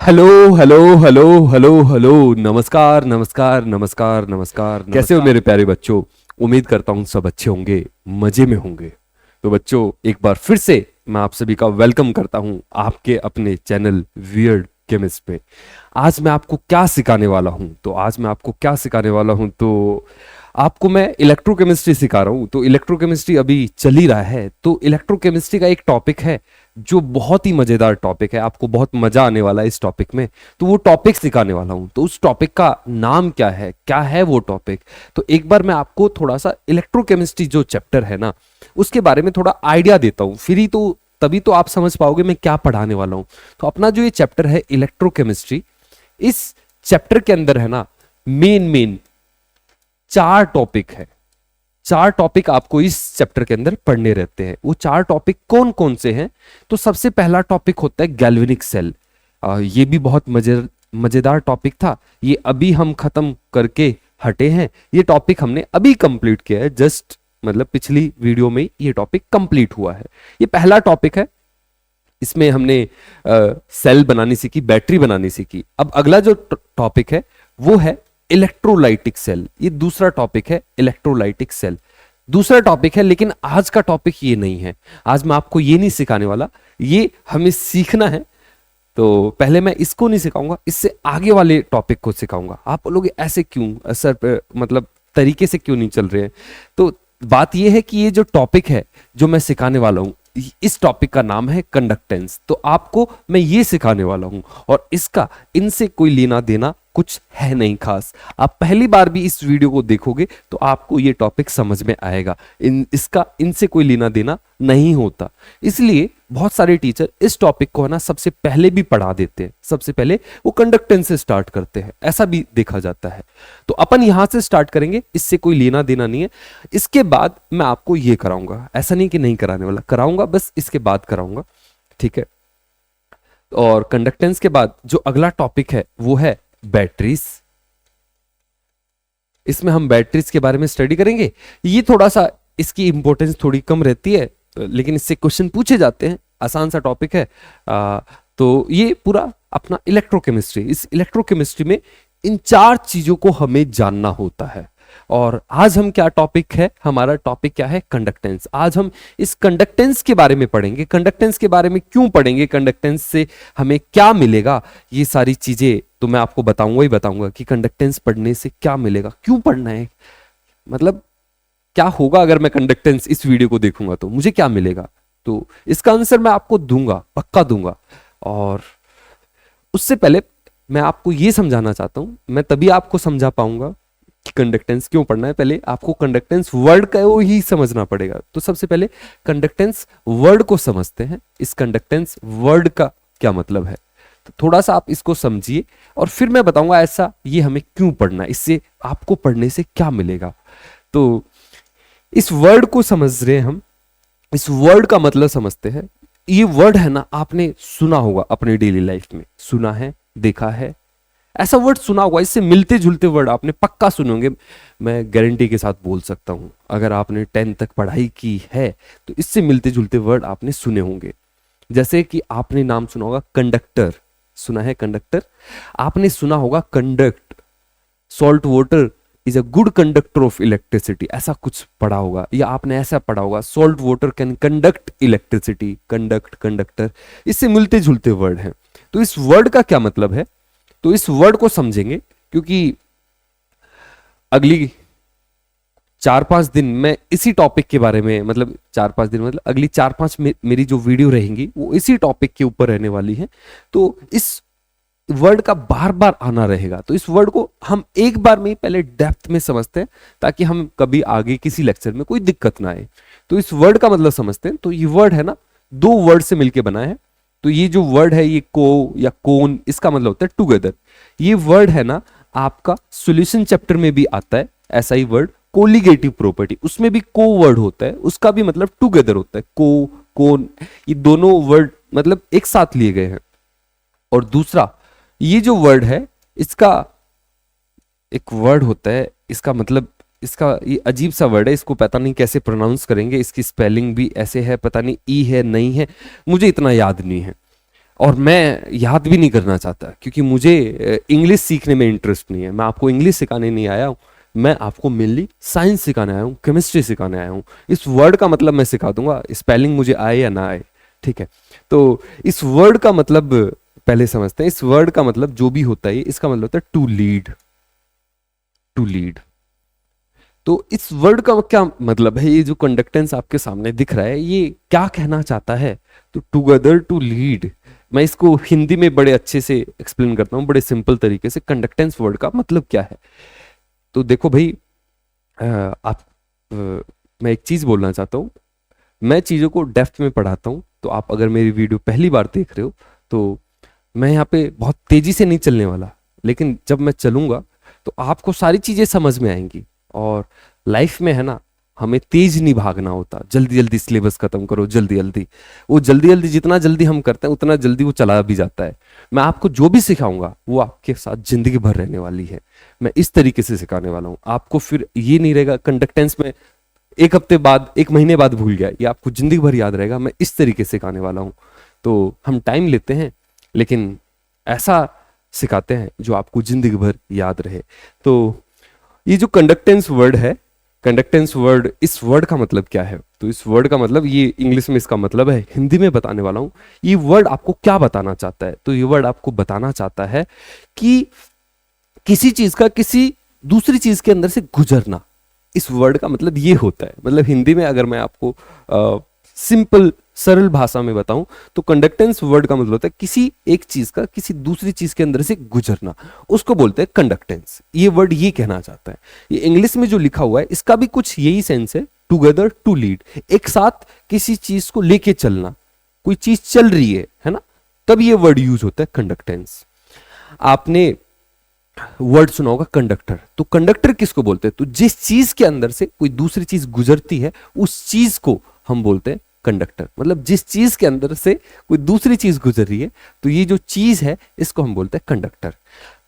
Hello hello hello hello hello. नमस्कार नमस्कार नमस्कार नमस्कार। कैसे हो मेरे प्यारे बच्चों? उम्मीद करता हूँ सब अच्छे होंगे, मजे में होंगे। तो बच्चों, एक बार फिर से मैं आप सभी का वेलकम करता हूँ आपके अपने चैनल वियर्ड केमिस्ट पे। आज मैं आपको क्या सिखाने वाला हूँ? आपको मैं इलेक्ट्रोकेमिस्ट्री सिखा रहा हूँ। तो इलेक्ट्रोकेमिस्ट्री अभी चल ही रहा है, तो इलेक्ट्रोकेमिस्ट्री का एक टॉपिक है जो बहुत ही मजेदार टॉपिक है। आपको बहुत मजा आने वाला है इस टॉपिक में। तो वो टॉपिक सिखाने वाला हूं। तो उस टॉपिक का नाम क्या है वो टॉपिक? तो एक बार मैं आपको थोड़ा सा इलेक्ट्रोकेमिस्ट्री जो चैप्टर है ना, उसके बारे में थोड़ा आइडिया देता हूं। फिर ही तो तभी तो आप समझ पाओगे मैं क्या पढ़ाने वाला हूं। तो अपना जो ये चैप्टर है इलेक्ट्रोकेमिस्ट्री, इस चैप्टर के अंदर है ना, मेन मेन चार टॉपिक है। चार टॉपिक आपको इस चैप्टर के अंदर पढ़ने रहते हैं। वो चार टॉपिक कौन कौन से हैं? तो सबसे पहला टॉपिक होता है गैल्वेनिक सेल। ये भी बहुत मजेदार टॉपिक था। ये अभी हम खत्म करके हटे हैं। ये टॉपिक हमने अभी कंप्लीट किया है, जस्ट मतलब पिछली वीडियो में ये टॉपिक कंप्लीट हुआ है। ये पहला टॉपिक है। इसमें हमने सेल बनानी सीखी, बैटरी बनानी सीखी। अब अगला जो टॉपिक है वो है इलेक्ट्रोलाइटिक सेल। ये दूसरा टॉपिक है, इलेक्ट्रोलाइटिक सेल दूसरा टॉपिक है। लेकिन आज का टॉपिक ये नहीं है। आज मैं आपको ये नहीं सिखाने वाला, ये हमें सीखना है। तो पहले मैं इसको नहीं सिखाऊंगा, इससे आगे वाले टॉपिक को सिखाऊंगा। आप बोलोगे ऐसे क्यों सर, मतलब तरीके से क्यों नहीं चल रहे हैं? तो बात यह है कि ये जो टॉपिक है जो मैं सिखाने वाला हूं, इस टॉपिक का नाम है कंडक्टेंस। तो आपको मैं ये सिखाने वाला हूं और इसका इनसे कोई लेना देना कुछ है नहीं खास। आप पहली बार भी इस वीडियो को देखोगे तो आपको ये टॉपिक समझ में आएगा। इसका इनसे कोई लेना देना नहीं होता। इसलिए बहुत सारे टीचर इस टॉपिक को है ना सबसे पहले भी पढ़ा देते हैं। सबसे पहले वो कंडक्टेंस से स्टार्ट करते हैं, ऐसा भी देखा जाता है। तो अपन यहां से स्टार्ट करेंगे, इससे कोई लेना देना नहीं है। इसके बाद मैं आपको ये कराऊंगा, ऐसा नहीं कि नहीं कराने वाला, कराऊंगा, बस इसके बाद कराऊंगा, ठीक है। और कंडक्टेंस के बाद जो अगला टॉपिक है वो है बैटरीज। इसमें हम बैटरीज के बारे में स्टडी करेंगे। ये थोड़ा सा इसकी इंपॉर्टेंस थोड़ी कम रहती है, लेकिन इससे क्वेश्चन पूछे जाते हैं। आसान सा टॉपिक है। तो ये पूरा अपना इलेक्ट्रोकेमिस्ट्री, इस इलेक्ट्रोकेमिस्ट्री में इन चार चीजों को हमें जानना होता है। और आज हम क्या टॉपिक है, हमारा टॉपिक क्या है? कंडक्टेंस। आज हम इस कंडक्टेंस के बारे में पढ़ेंगे। कंडक्टेंस के बारे में क्यों पढ़ेंगे, कंडक्टेंस से हमें क्या मिलेगा, ये सारी चीजें तो मैं आपको बताऊंगा ही बताऊंगा कि कंडक्टेंस पढ़ने से क्या मिलेगा, क्यों पढ़ना है, मतलब क्या होगा अगर मैं कंडक्टेंस इस वीडियो को देखूंगा तो मुझे क्या मिलेगा। तो इसका आंसर मैं आपको दूंगा, पक्का दूंगा। और उससे पहले मैं आपको यह समझाना चाहता हूं, मैं तभी आपको समझा पाऊंगा कि कंडक्टेंस क्यों पढ़ना है। पहले आपको कंडक्टेंस वर्ड का वो ही समझना पड़ेगा। तो सबसे पहले कंडक्टेंस वर्ड को समझते हैं। इस कंडक्टेंस वर्ड का क्या मतलब है, तो थोड़ा सा आप इसको समझिए और फिर मैं बताऊंगा ऐसा ये हमें क्यों पढ़ना है, इससे आपको पढ़ने से क्या मिलेगा। तो इस वर्ड को समझ रहे हैं हम, इस वर्ड का मतलब समझते हैं। ये वर्ड है ना, आपने सुना होगा अपने डेली लाइफ में, सुना है, देखा है, ऐसा वर्ड सुना होगा। इससे मिलते जुलते वर्ड आपने पक्का सुने होंगे। मैं गारंटी के साथ बोल सकता हूं, अगर आपने 10 तक पढ़ाई की है तो इससे मिलते जुलते वर्ड आपने सुने होंगे। जैसे कि आपने नाम सुना होगा कंडक्टर, सुना है कंडक्टर। आपने सुना होगा conduct, salt water is a good conductor of electricity, ऐसा कुछ पढ़ा होगा। या आपने ऐसा पढ़ा होगा salt water can conduct electricity. Conduct, conductor, इससे मिलते जुलते वर्ड हैं। तो इस वर्ड का क्या मतलब है, तो इस वर्ड को समझेंगे, क्योंकि अगली 4-5 दिन मैं इसी टॉपिक के बारे में, मतलब 4-5 दिन मतलब अगली 4-5 मेरी जो वीडियो रहेंगी वो इसी टॉपिक के ऊपर रहने वाली है। तो इस वर्ड का बार बार आना रहेगा। तो इस वर्ड को हम एक बार में ही पहले डेप्थ में समझते हैं, ताकि हम कभी आगे किसी लेक्चर में कोई दिक्कत ना आए। तो इस वर्ड का मतलब समझते हैं। तो ये वर्ड है ना, 2 वर्ड से मिलकर बना है। तो ये जो वर्ड है, ये को या कोन, इसका मतलब होता है टुगेदर। ये वर्ड है ना आपका सॉल्यूशन चैप्टर में भी आता है ऐसा ही वर्ड, कोलिगेटिव प्रॉपर्टी, उसमें भी को वर्ड होता है, उसका भी मतलब टुगेदर होता है। को, कोन, ये दोनों वर्ड मतलब एक साथ लिए गए हैं। और दूसरा ये जो वर्ड है, इसका एक वर्ड होता है, इसका मतलब, इसका ये अजीब सा वर्ड है, इसको पता नहीं कैसे प्रोनाउंस करेंगे, इसकी स्पेलिंग भी ऐसे है, पता नहीं ई है नहीं है, मुझे इतना याद नहीं है। और मैं याद भी नहीं करना चाहता, क्योंकि मुझे इंग्लिश सीखने में इंटरेस्ट नहीं है। मैं आपको इंग्लिश सिखाने नहीं आया हूँ, मैं आपको मेनली साइंस सिखाने आया हूँ, केमिस्ट्री सिखाने आया हूँ। इस वर्ड का मतलब मैं सिखा दूंगा, स्पेलिंग मुझे आए या ना आए, ठीक है। तो इस वर्ड का मतलब पहले समझते हैं। इस वर्ड का मतलब जो भी होता है, इसका मतलब होता है टू लीड। टू लीड, तो इस वर्ड का क्या मतलब है? ये जो कंडक्टेंस आपके सामने दिख रहा है, ये क्या कहना चाहता है? तो टुगेदर टू लीड, मैं इसको हिंदी में बड़े अच्छे से एक्सप्लेन करता हूँ, बड़े सिंपल तरीके से। कंडक्टेंस वर्ड का मतलब क्या है? तो देखो भाई, आप मैं एक चीज बोलना चाहता हूँ, मैं चीजों को डेप्थ में पढ़ाता हूँ। तो आप अगर मेरी वीडियो पहली बार देख रहे हो, तो मैं यहाँ पे बहुत तेजी से नहीं चलने वाला, लेकिन जब मैं चलूंगा तो आपको सारी चीजें समझ में आएंगी। और लाइफ में है ना, हमें तेज नहीं भागना होता, जल्दी जल्दी सिलेबस खत्म करो, जल्दी जल्दी। वो जल्दी जल्दी जितना जल्दी हम करते हैं, उतना जल्दी वो चला भी जाता है। मैं आपको जो भी सिखाऊंगा वो आपके साथ जिंदगी भर रहने वाली है। मैं इस तरीके से सिखाने वाला हूँ आपको। फिर ये नहीं रहेगा कंडक्टेंस में एक हफ्ते बाद, एक महीने बाद भूल गया, ये आपको जिंदगी भर याद रहेगा। मैं इस तरीके से सिखाने वाला हूँ। तो हम टाइम लेते हैं, लेकिन ऐसा सिखाते हैं जो आपको जिंदगी भर याद रहे। तो ये जो कंडक्टेंस वर्ड है, कंडक्टेंस वर्ड, इस वर्ड का मतलब क्या है? तो इस वर्ड का मतलब, ये इंग्लिश में इसका मतलब है, हिंदी में बताने वाला हूं। ये वर्ड आपको क्या बताना चाहता है? तो ये वर्ड आपको बताना चाहता है कि किसी चीज का किसी दूसरी चीज के अंदर से गुजरना। इस वर्ड का मतलब ये होता है। मतलब हिंदी में अगर मैं आपको सिंपल सरल भाषा में बताऊं, तो कंडक्टेंस वर्ड का मतलब होता है किसी एक चीज का किसी दूसरी चीज के अंदर से गुजरना, उसको बोलते हैं कंडक्टेंस। ये वर्ड ये कहना चाहता है। ये इंग्लिश में जो लिखा हुआ है, इसका भी कुछ यही सेंस है, टुगेदर टू लीड, एक साथ किसी चीज को लेके चलना। कोई चीज चल रही है ना, तब ये वर्ड यूज होता है कंडक्टेंस। आपने वर्ड सुना होगा कंडक्टर। तो कंडक्टर किसको बोलते हैं? तो जिस चीज के अंदर से कोई दूसरी चीज गुजरती है, उस चीज को हम बोलते हैं कंडक्टर। मतलब जिस चीज के अंदर से कोई दूसरी चीज गुजर रही है, तो ये जो चीज है, इसको हम बोलते हैं कंडक्टर।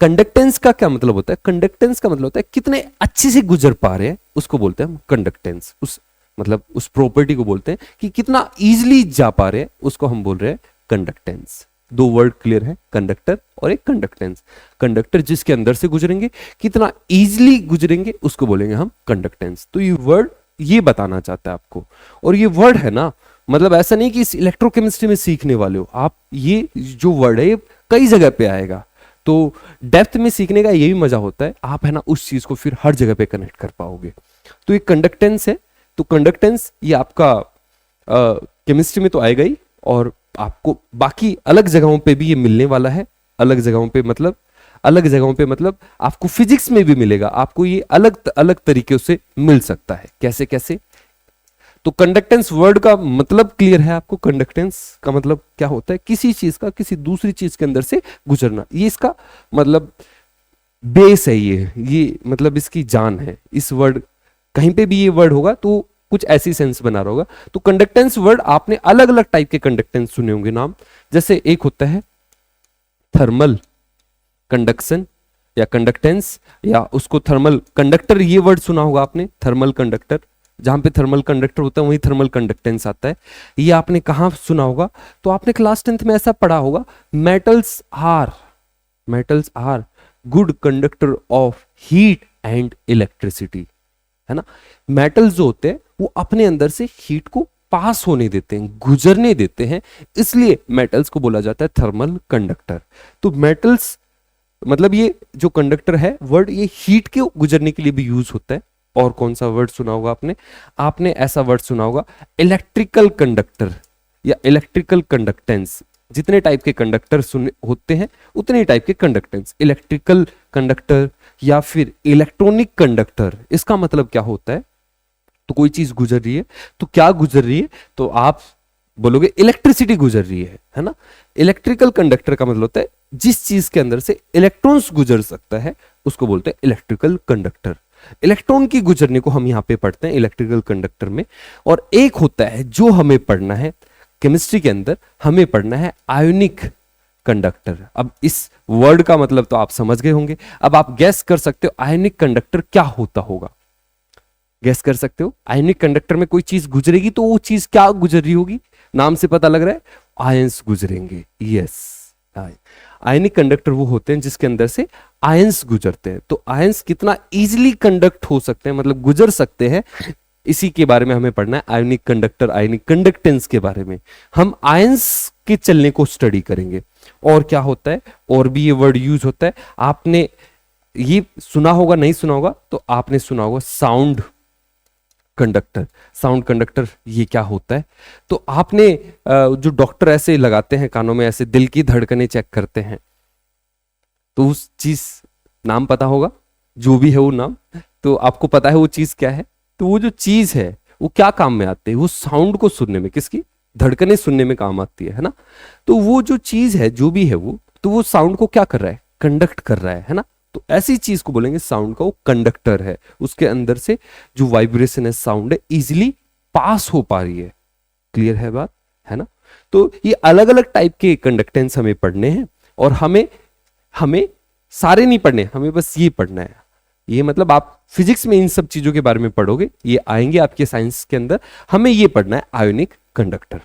कंडक्टेंस का क्या मतलब होता है? कंडक्टेंस का मतलब होता है कितने अच्छे से गुजर पा रहे हैं, उसको बोलते हैं हम कंडक्टेंस। उस मतलब उस प्रॉपर्टी को बोलते हैं कि कितना इजीली जा पा रहे हैं, उसको हम बोल रहे हैं कंडक्टेंस। दो वर्ड क्लियर है, कंडक्टर और एक कंडक्टेंस। कंडक्टर जिसके अंदर से गुजरेंगे, कितना इजीली गुजरेंगे, उसको बोलेंगे हम कंडक्टेंस। तो ये वर्ड ये बताना चाहता है आपको। और ये वर्ड है ना, मतलब ऐसा नहीं कि इस इलेक्ट्रोकेमिस्ट्री में सीखने वाले हो आप, ये जो वर्ड है ये कई जगह पे आएगा। तो डेप्थ में सीखने का यही मजा होता है, आप है ना उस चीज को फिर हर जगह पे कनेक्ट कर पाओगे। तो ये कंडक्टेंस है। तो कंडक्टेंस ये आपका केमिस्ट्री में तो आएगा ही, और आपको बाकी अलग जगहों पे भी ये मिलने वाला है। अलग जगहों पे मतलब, अलग जगहों पे मतलब आपको फिजिक्स में भी मिलेगा। आपको ये अलग अलग तरीके से मिल सकता है। कैसे कैसे? तो कंडक्टेंस वर्ड का मतलब क्लियर है आपको? कंडक्टेंस का मतलब क्या होता है? किसी चीज का किसी दूसरी चीज के अंदर से गुजरना। ये इसका मतलब बेस है। ये मतलब इसकी जान है। इस वर्ड कहीं पे भी ये वर्ड होगा तो कुछ ऐसी सेंस बना रहा होगा। तो कंडक्टेंस वर्ड आपने अलग अलग टाइप के कंडक्टेंस सुने होंगे नाम। जैसे एक होता है थर्मल कंडक्शन या कंडक्टेंस, या उसको थर्मल कंडक्टर, ये वर्ड सुना होगा आपने, थर्मल कंडक्टर। जहां पे थर्मल कंडक्टर होता है वहीं थर्मल कंडक्टेंस आता है। ये आपने कहां सुना होगा? तो आपने क्लास 10th में ऐसा पढ़ा होगा, metals are good conductor of heat and electricity, है ना। मेटल्स जो होते हैं वो अपने अंदर से हीट को पास होने देते हैं, गुजरने देते हैं, इसलिए मेटल्स को बोला जाता है थर्मल कंडक्टर। तो मेटल्स मतलब ये जो कंडक्टर है वर्ड, ये हीट के गुजरने के लिए भी यूज होता है। और कौन सा वर्ड सुना होगा आपने? आपने ऐसा वर्ड सुना होगा इलेक्ट्रिकल कंडक्टर या इलेक्ट्रिकल कंडक्टेंस। जितने टाइप के कंडक्टर होते हैं उतने टाइप के कंडक्टेंस। इलेक्ट्रिकल कंडक्टर या फिर इलेक्ट्रॉनिक कंडक्टर, इसका मतलब क्या होता है? तो कोई चीज गुजर रही है, तो क्या गुजर रही है? तो आप बोलोगे इलेक्ट्रिसिटी गुजर रही है ना। इलेक्ट्रिकल कंडक्टर का मतलब होता है जिस चीज के अंदर से इलेक्ट्रॉन्स गुजर सकता है, उसको बोलते हैं इलेक्ट्रिकल कंडक्टर। इलेक्ट्रॉन की गुजरने को हम यहां पे पढ़ते हैं इलेक्ट्रिकल कंडक्टर में। और एक होता है जो हमें पढ़ना है केमिस्ट्री के अंदर, हमें पढ़ना है आयोनिक कंडक्टर। अब इस वर्ड का मतलब तो आप समझ गए होंगे। अब आप गैस कर सकते हो आयोनिक कंडक्टर क्या होता होगा? गैस कर सकते हो? आयोनिक कंडक्टर में कोई चीज गुजरेगी तो वो चीज क्या गुजर रही होगी? नाम से पता लग रहा है, आयंस गुजरेंगे। यस, आयनिक कंडक्टर वो होते हैं जिसके अंदर से आयंस गुजरते हैं। तो आयंस कितना इजीली कंडक्ट हो सकते हैं, मतलब गुजर सकते हैं, इसी के बारे में हमें पढ़ना है। आयनिक कंडक्टर, आयनिक कंडक्टेंस के बारे में हम आयंस के चलने को स्टडी करेंगे। और क्या होता है, और भी ये वर्ड यूज होता है, आपने ये सुना होगा, नहीं सुना होगा तो आपने सुना होगा साउंड कंडक्टर। साउंड कंडक्टर ये क्या होता है, तो आपने जो डॉक्टर ऐसे लगाते हैं कानों में, ऐसे दिल की धड़कनें चेक करते हैं, तो उस चीज नाम पता होगा, जो भी है वो नाम, तो आपको पता है वो चीज क्या है। तो वो जो चीज है वो क्या काम में आती है, वो साउंड को सुनने में, किसकी, धड़कनें सुनने में काम आती है ना। तो वो जो चीज है, जो भी है वो, तो वो साउंड को क्या कर रहा है, कंडक्ट कर रहा है ना। तो ऐसी चीज को बोलेंगे साउंड का वो कंडक्टर है। उसके अंदर से जो वाइब्रेशन है, साउंड है, इजिली पास हो पा रही है। क्लियर है बात, है ना। तो ये अलग अलग टाइप के कंडक्टेंस हमें पढ़ने हैं, और हमें हमें सारे नहीं पढ़ने, हमें बस ये पढ़ना है। ये मतलब आप फिजिक्स में इन सब चीजों के बारे में पढ़ोगे, ये आएंगे आपके साइंस के अंदर। हमें ये पढ़ना है आयोनिक कंडक्टर।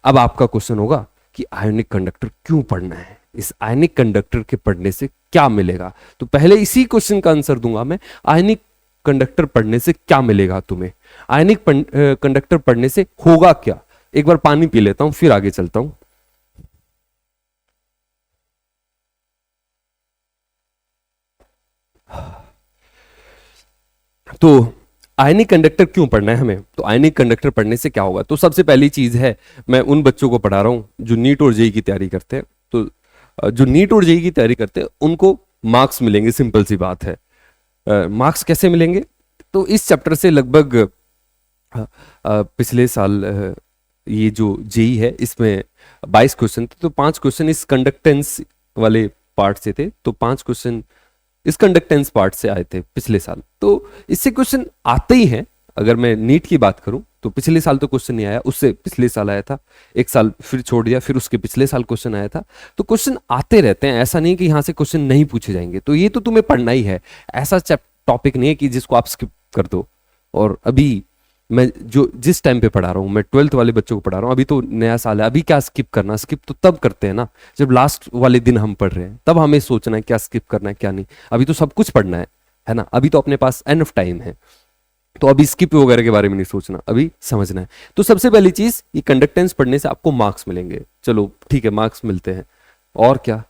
अब आपका क्वेश्चन होगा कि आयोनिक कंडक्टर क्यों पढ़ना है, इस आयनिक कंडक्टर के पढ़ने से क्या मिलेगा। तो पहले इसी क्वेश्चन का आंसर दूंगा मैं, आयनिक कंडक्टर पढ़ने से क्या मिलेगा तुम्हें, आयनिक कंडक्टर पढ़ने से होगा क्या। एक बार पानी पी लेता हूं, फिर आगे चलता हूं। तो आयनिक कंडक्टर क्यों पढ़ना है हमें, तो आयनिक कंडक्टर पढ़ने से क्या होगा। तो सबसे पहली चीज है, मैं उन बच्चों को पढ़ा रहा हूं जो नीट और जेई की तैयारी करते हैं। तो जो नीट और जेई की तैयारी करते हैं उनको मार्क्स मिलेंगे, सिंपल सी बात है। मार्क्स कैसे मिलेंगे, तो इस चैप्टर से लगभग पिछले साल ये जो जेई है इसमें 22 क्वेश्चन थे, तो 5 क्वेश्चन इस कंडक्टेंस वाले पार्ट से थे, तो 5 क्वेश्चन इस कंडक्टेंस पार्ट से आए थे पिछले साल। तो इससे क्वेश्चन आते ही हैं। अगर मैं नीट की बात करूं तो पिछले साल तो क्वेश्चन नहीं आया, उससे पिछले साल आया था, एक साल फिर छोड़ दिया, फिर उसके पिछले साल क्वेश्चन आया था। तो क्वेश्चन आते रहते हैं, ऐसा नहीं कि यहां से क्वेश्चन नहीं पूछे जाएंगे। तो ये तो तुम्हें पढ़ना ही है, ऐसा टॉपिक नहीं है कि जिसको आप स्किप कर दो। और अभी मैं जो जिस टाइम पे पढ़ा रहा हूँ, मैं 12th वाले बच्चों को पढ़ा रहा हूँ, अभी तो नया साल है, अभी क्या स्किप करना, स्किप तो तब करते हैं ना जब लास्ट वाले दिन हम पढ़ रहे हैं, तब हमें सोचना है क्या स्किप करना है क्या नहीं। अभी तो सब कुछ पढ़ना है ना, अभी तो अपने पास एनफ टाइम है, तो अभी स्किप वगैरह के बारे में नहीं सोचना, अभी समझना है। तो सबसे पहली चीज, ये कंडक्टेंस पढ़ने से आपको मार्क्स मिलेंगे। चलो ठीक है, मार्क्स मिलते हैं, और क्या,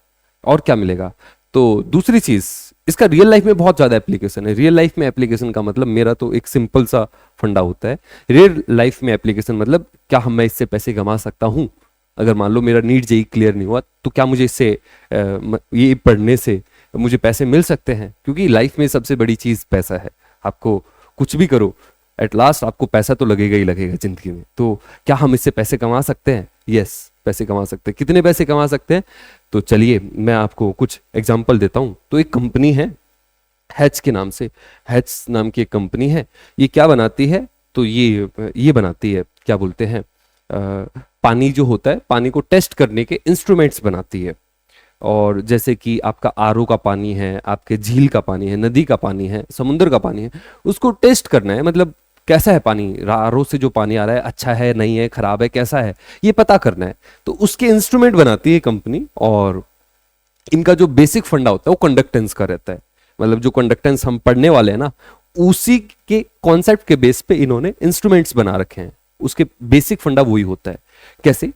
और क्या मिलेगा। तो दूसरी चीज, इसका रियल लाइफ में बहुत ज्यादा एप्लीकेशन है। रियल लाइफ में एप्लीकेशन का मतलब, मेरा तो एक सिंपल सा फंडा होता है, रियल लाइफ में एप्लीकेशन मतलब क्या हम, मैं इससे पैसे कमा सकता हूं। अगर मान लो मेरा नीट जेई क्लियर नहीं हुआ, तो क्या मुझे इससे ये पढ़ने से मुझे पैसे मिल सकते हैं, क्योंकि लाइफ में सबसे बड़ी चीज पैसा है। आपको कुछ भी करो, एट लास्ट आपको पैसा तो लगेगा ही लगेगा जिंदगी में। तो क्या हम इससे पैसे कमा सकते हैं, यस पैसे कमा सकते हैं। कितने पैसे कमा सकते हैं, तो चलिए मैं आपको कुछ एग्जांपल देता हूं। तो एक कंपनी है हैच के नाम से, हैच नाम की एक कंपनी है। ये क्या बनाती है, तो ये बनाती है, क्या बोलते हैं, पानी जो होता है, पानी को टेस्ट करने के इंस्ट्रूमेंट्स बनाती है। और जैसे कि आपका आरओ का पानी है, आपके झील का पानी है, नदी का पानी है, समुद्र का पानी है, उसको टेस्ट करना है, मतलब कैसा है पानी, आरओ से जो पानी आ रहा है अच्छा है, नहीं है, खराब है, कैसा है, ये पता करना है। तो उसके इंस्ट्रूमेंट बनाती है कंपनी, और इनका जो बेसिक फंडा होता है वो कंडक्टेंस का रहता है। मतलब जो कंडक्टेंस हम पढ़ने वाले हैं ना, उसी के कॉन्सेप्ट के बेस पे इन्होंने इंस्ट्रूमेंट्स बना रखे हैं। उसके बेसिक फंडा वही होता है। कैसे,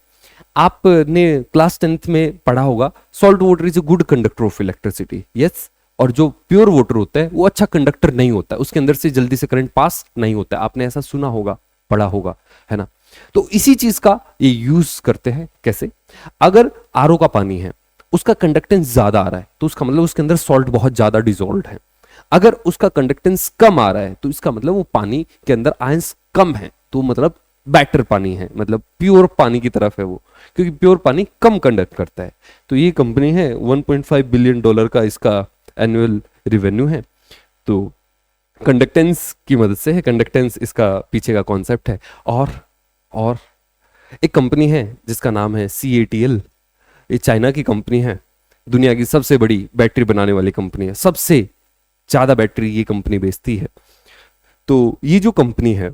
आपने क्लास 10th में पढ़ा होगा, salt water is a good conductor of electricity, yes. और जो प्योर वाटर होता है वो अच्छा कंडक्टर नहीं होता है, उसके अंदर से जल्दी से करंट पास नहीं होता है। आपने ऐसा सुना होगा, पढ़ा होगा, है ना। तो इसी चीज का ये यूज करते हैं। कैसे, अगर आरओ का पानी है, उसका कंडक्टेंस ज्यादा आ रहा है, तो उसका मतलब उसके अंदर सॉल्ट बहुत ज्यादा डिजोल्व है। अगर उसका कंडक्टेंस कम आ रहा है, तो इसका मतलब वो पानी के अंदर आयंस कम है, तो मतलब बेटर पानी है, मतलब प्योर पानी की तरफ है वो, क्योंकि प्योर पानी कम कंडक्ट करता है। तो ये कंपनी है, $1.5 बिलियन का इसका एनुअल रिवेन्यू है। तो कंडक्टेंस की मदद से है, कंडक्टेंस इसका पीछे का कॉन्सेप्ट है। और एक कंपनी है जिसका नाम है CATL, ये चाइना की कंपनी है, दुनिया की सबसे बड़ी बैटरी बनाने वाली कंपनी है, सबसे ज्यादा बैटरी ये कंपनी बेचती है। तो ये जो कंपनी है,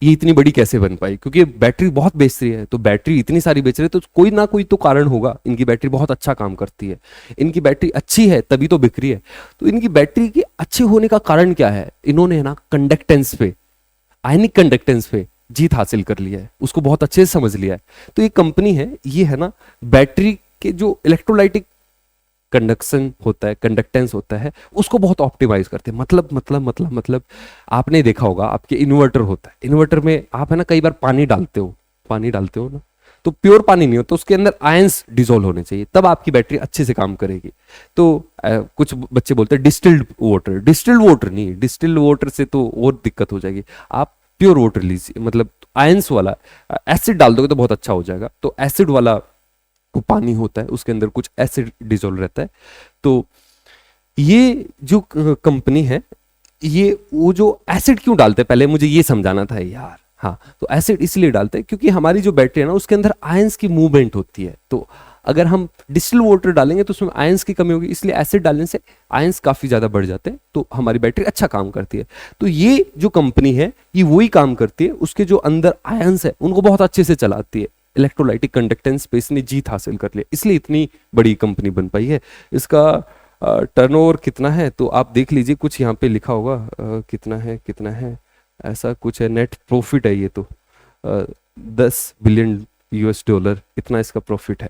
ये इतनी बड़ी कैसे बन पाई, क्योंकि बैटरी बहुत बेच रही है, तो बैटरी इतनी सारी बेच रहे तो कोई ना कोई तो कारण होगा। इनकी बैटरी बहुत अच्छा काम करती है, इनकी बैटरी अच्छी है तभी तो बिक रही है। तो इनकी बैटरी के अच्छे होने का कारण क्या है, इन्होंने है ना कंडक्टेंस पे, आयनिक कंडक्टेंस पे जीत हासिल कर लिया है, उसको बहुत अच्छे से समझ लिया है। तो ये कंपनी है, ये है ना बैटरी के जो इलेक्ट्रोलाइटिक कंडक्शन होता है, कंडक्टेंस होता है, उसको बहुत ऑप्टिमाइज करते हैं। मतलब आपने देखा होगा आपके इन्वर्टर होता है, इन्वर्टर में आप है ना कई बार पानी डालते हो ना, तो प्योर पानी नहीं होता, उसके अंदर आयंस डिसॉल्व होने चाहिए, तब आपकी बैटरी अच्छे से काम करेगी। तो कुछ बच्चे बोलते हैं डिस्टिल्ड वाटर नहीं, डिस्टिल्ड वाटर से तो और दिक्कत हो जाएगी। आप प्योर वाटर लीजिए, मतलब आयंस वाला, एसिड डाल दोगे तो बहुत अच्छा हो जाएगा। तो एसिड वाला वो पानी होता है, उसके अंदर कुछ एसिड डिसॉल्व रहता है। तो ये जो कंपनी है, ये वो जो एसिड क्यों डालते हैं, पहले मुझे ये समझाना था यार। हाँ, तो एसिड इसलिए डालते हैं क्योंकि हमारी जो बैटरी है ना, उसके अंदर आयंस की मूवमेंट होती है। तो अगर हम डिस्टिल वाटर डालेंगे तो उसमें आयंस की कमी होगी, इसलिए एसिड डालने से आयंस काफी ज्यादा बढ़ जाते हैं, तो हमारी बैटरी अच्छा काम करती है। तो ये जो कंपनी है, ये वही काम करती है, उसके जो अंदर आयंस है उनको बहुत अच्छे से चलाती है। इलेक्ट्रोलाइटिक कंडक्टेंस पे इसने जीत हासिल कर लिया, इसलिए इतनी बड़ी कंपनी बन पाई है। इसका टर्नओवर कितना है तो आप देख लीजिए, कुछ यहाँ पे लिखा होगा, कितना है ऐसा कुछ है। नेट प्रॉफिट है ये तो 10 बिलियन यूएस डॉलर, इतना इसका प्रॉफिट है।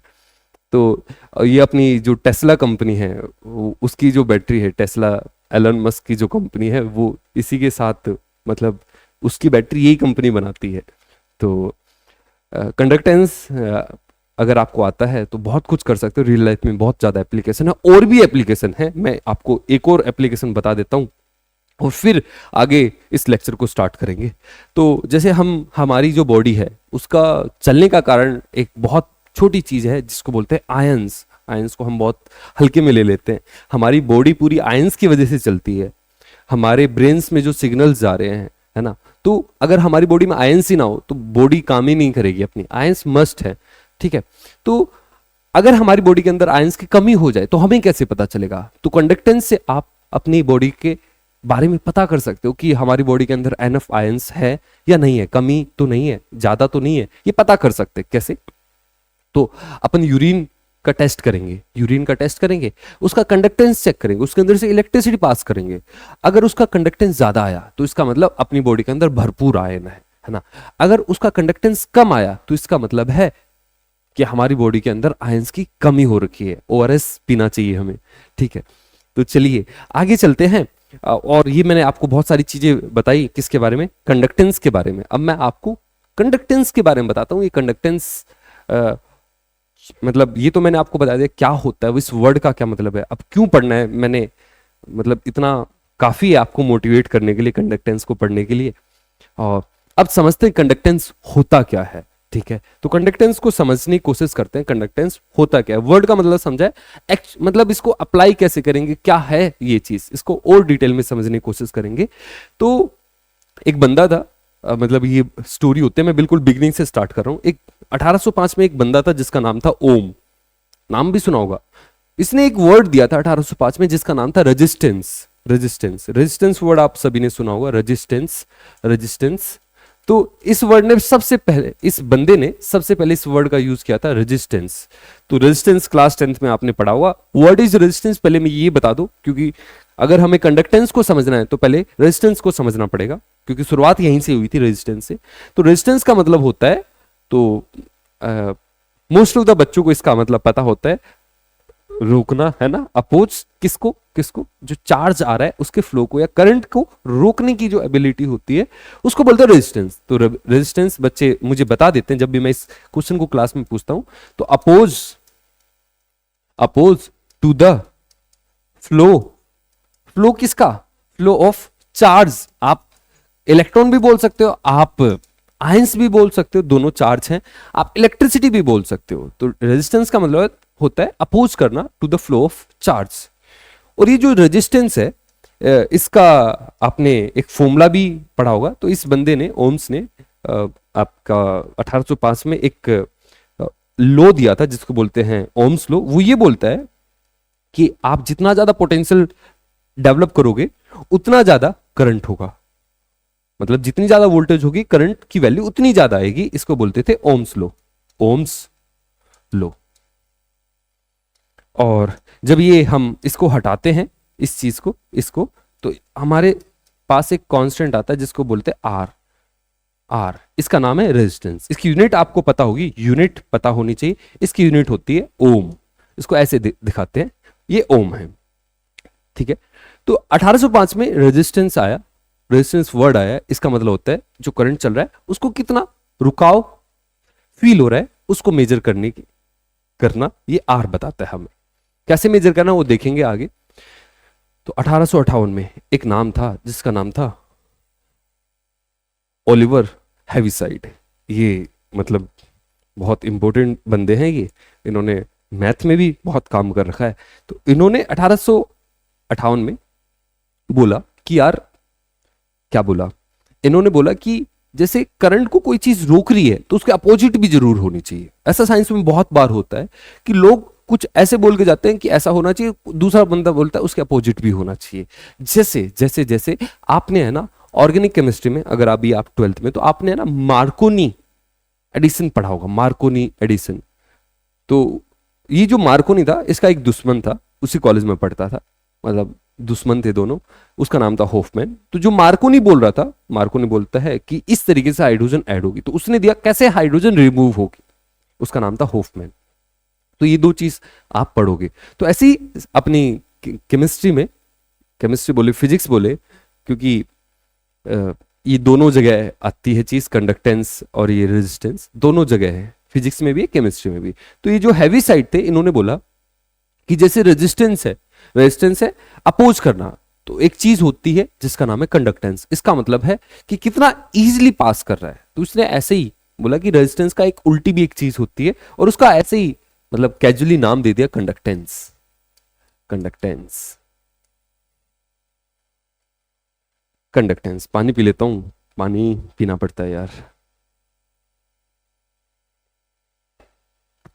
तो ये अपनी जो टेस्ला कंपनी है, उसकी जो बैटरी है, टेस्ला एलन मस्क की जो कंपनी है, वो इसी के साथ, मतलब उसकी बैटरी यही कंपनी बनाती है। तो कंडक्टेंस अगर आपको आता है तो बहुत कुछ कर सकते हो रियल लाइफ में, बहुत ज़्यादा एप्लीकेशन है, और भी एप्लीकेशन है। मैं आपको एक और एप्लीकेशन बता देता हूँ और फिर आगे इस लेक्चर को स्टार्ट करेंगे। तो जैसे हमारी जो बॉडी है, उसका चलने का कारण एक बहुत छोटी चीज़ है जिसको बोलते हैं आयंस। आयंस को हम बहुत हल्के में ले लेते हैं। हमारी बॉडी पूरी आयंस की वजह से चलती है। हमारे ब्रेन्स में जो सिग्नल्स जा रहे हैं, है ना, तो अगर हमारी बॉडी में आयंस ही ना हो तो बॉडी काम ही नहीं करेगी अपनी। आयंस मस्ट है, ठीक है। तो अगर हमारी बॉडी के अंदर आयंस की कमी हो जाए तो हमें कैसे पता चलेगा, तो कंडक्टेंस से आप अपनी बॉडी के बारे में पता कर सकते हो कि हमारी बॉडी के अंदर एनफ आयंस है या नहीं है, कमी तो नहीं है, ज्यादा तो नहीं है, ये पता कर सकते हैं। कैसे, तो अपन यूरिन का टेस्ट करेंगे, उसका कंडक्टेंस चेक करेंगे, उसके अंदर से इलेक्ट्रिसिटी पास करेंगे। अगर उसका कंडक्टेंस ज्यादा आया तो इसका मतलब अपनी बॉडी के अंदर भरपूर आयन है ना। अगर उसका कंडक्टेंस कम आया तो इसका मतलब है कि हमारी बॉडी के अंदर आयंस की कमी हो रखी है, ओआरएस पीना चाहिए हमें, ठीक है। तो चलिए आगे चलते हैं। और ये मैंने आपको बहुत सारी चीजें बताई, किसके बारे में, कंडक्टेंस के बारे में। अब मैं आपको कंडक्टेंस के बारे में बताता हूँ। ये कंडक्टेंस मतलब ये तो मैंने आपको बता दिया क्या होता है, इस वर्ड का क्या मतलब है, अब क्यों पढ़ना है मैंने, मतलब इतना काफी है आपको मोटिवेट करने के लिए कंडक्टेंस को पढ़ने के लिए। और अब समझते हैं कंडक्टेंस होता क्या है, ठीक है। तो कंडक्टेंस को समझने की कोशिश करते हैं, कंडक्टेंस होता क्या है, वर्ड का मतलब समझा है, मतलब इसको अप्लाई कैसे करेंगे, क्या है ये चीज, इसको और डिटेल में समझने की कोशिश करेंगे। तो एक बंदा था, मतलब ये स्टोरी होते हैं, मैं बिल्कुल बिगिनिंग से स्टार्ट कर रहा हूं। एक 1805 में एक बंदा था जिसका नाम था ओम, नाम भी सुना होगा। इसने एक वर्ड दिया था 1805 में जिसका नाम था रेजिस्टेंस वर्ड आप सभी ने सुना होगा, रेजिस्टेंस। तो इस वर्ड ने सबसे पहले, इस बंदे ने सबसे पहले इस वर्ड का यूज किया था, रेजिस्टेंस। तो रेजिस्टेंस क्लास 10th में आपने पढ़ा हुआ। व्हाट इज रेजिस्टेंस पहले मैं ये बता दूं, क्योंकि अगर हमें कंडक्टेंस को समझना है तो पहले रेजिस्टेंस को समझना पड़ेगा, क्योंकि शुरुआत यहीं से हुई थी रेजिस्टेंस से। तो रेजिस्टेंस का मतलब होता है, तो मोस्ट ऑफ द बच्चों को इसका मतलब पता होता है, रोकना, है ना, अपोज किसको, जो चार्ज आ रहा है उसके फ्लो को या करंट को रोकने की जो एबिलिटी होती है उसको बोलते हैं रेजिस्टेंस। तो रेजिस्टेंस बच्चे मुझे बता देते हैं जब भी मैं इस क्वेश्चन को क्लास में पूछता हूं, तो अपोज टू द फ्लो किसका, फ्लो ऑफ चार्ज। आप इलेक्ट्रॉन भी बोल सकते हो, आप आयंस भी बोल सकते हो, दोनों चार्ज हैं। आप इलेक्ट्रिसिटी भी बोल सकते हो। तो रेजिस्टेंस का मतलब होता है अपोज करना to the flow of charge. और ये जो रेजिस्टेंस है, इसका आपने एक फॉर्मूला भी पढ़ा होगा। तो इस बंदे ने, ओम्स ने, आपका 1805 में एक लॉ दिया था जिसको बोलते हैं ओम्स लॉ। वो ये बोलता है कि आप जितना ज्यादा पोटेंशियल डेवलप करोगे उतना ज्यादा करंट होगा। मतलब जितनी ज्यादा वोल्टेज होगी करंट की वैल्यू उतनी ज्यादा आएगी, इसको बोलते थे ओम्स लो, ओम्स लो। और जब ये हम इसको हटाते हैं इस चीज को, इसको, तो हमारे पास एक कांस्टेंट आता है जिसको बोलते हैं आर, आर इसका नाम है रेजिस्टेंस। इसकी यूनिट आपको पता होगी, यूनिट पता होनी चाहिए, इसकी यूनिट होती है ओम। इसको ऐसे दिखाते हैं, ये ओम है, ठीक है। तो 1805 में रेजिस्टेंस आया, रेजिस्टेंस वर्ड आया, इसका मतलब होता है जो करंट चल रहा है उसको कितना रुकाव फील हो रहा है उसको मेजर करना ये आर बताता है हमें। कैसे मेजर करना वो देखेंगे आगे। तो 1858 में एक नाम था जिसका नाम था ओलिवर हैविसाइड। ये मतलब बहुत इंपॉर्टेंट बंदे हैं ये, इन्होंने मैथ में भी बहुत काम कर रखा है। तो इन्होंने 1858 में बोला कि यार, क्या बोला इन्होंने, बोला कि जैसे करंट को कोई चीज रोक रही है तो उसके अपोजिट भी जरूर होनी चाहिए। ऐसा साइंस में बहुत बार होता है कि लोग कुछ ऐसे बोल के जाते हैं कि ऐसा होना चाहिए, दूसरा बंदा बोलता है उसके अपोजिट भी होना चाहिए। जैसे जैसे जैसे आपने है ना ऑर्गेनिक केमिस्ट्री में, अगर अभी आप 12th में, तो आपने है ना मार्कोनी एडिशन पढ़ा होगा, मार्कोनी एडिशन। तो ये जो मार्कोनी था इसका एक दुश्मन था, उसी कॉलेज में पढ़ता था, मतलब दुश्मन थे दोनों, उसका नाम था होफमैन। तो जो मार्कोनी बोल रहा था, मार्कोनी बोलता है कि इस तरीके से हाइड्रोजन ऐड होगी, तो उसने दिया कैसे हाइड्रोजन रिमूव होगी, उसका नाम था होफमैन। तो ये दो चीज आप पढ़ोगे। तो ऐसी अपनी केमिस्ट्री में, केमिस्ट्री बोले फिजिक्स बोले, क्योंकि ये दोनों जगह आती है चीज, कंडक्टेंस और ये रेजिस्टेंस दोनों जगह है, फिजिक्स में भी केमिस्ट्री में भी। तो ये जो हैवी साइड थे इन्होंने बोला कि जैसे रेजिस्टेंस है, रेजिस्टेंस है अपोज करना, तो एक चीज होती है जिसका नाम है कंडक्टेंस। इसका मतलब है कि कितना इजीली पास कर रहा है। तो उसने ऐसे ही बोला कि रेजिस्टेंस का एक उल्टी भी एक चीज होती है, और उसका ऐसे ही मतलब कैजुअली नाम दे दिया कंडक्टेंस, कंडक्टेंस, कंडक्टेंस। पानी पी लेता हूं, पानी पीना पड़ता है यार।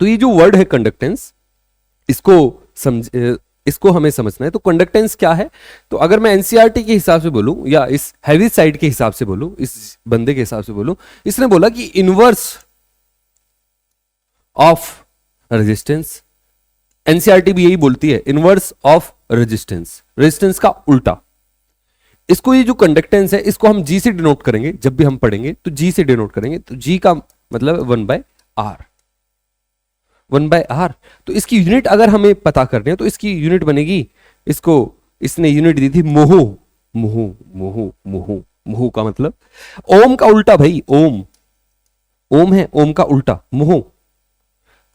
तो ये जो वर्ड है कंडक्टेंस, इसको हमें समझना है। तो कंडक्टेंस क्या है, तो अगर मैं एनसीईआरटी के हिसाब से बोलूं या इस हैवी साइड के हिसाब से बोलूं, इस बंदे के हिसाब से बोलूं, इसने बोला कि इनवर्स ऑफ रेजिस्टेंस, एनसीईआरटी भी यही बोलती है, इनवर्स ऑफ रेजिस्टेंस, रेजिस्टेंस का उल्टा। इसको ये जो कंडक्टेंस है इसको हम जी से डिनोट करेंगे, जब भी हम पढ़ेंगे तो जी से डिनोट करेंगे। तो जी का मतलब 1/r, 1/r। तो इसकी यूनिट अगर हमें पता करनी है तो इसकी यूनिट बनेगी, इसको इसने यूनिट दी थी मोहो, मोहो, मोहो, मोहो, मोहो का मतलब ओम का उल्टा भाई, ओम, ओम है ओम का उल्टा, मोहो।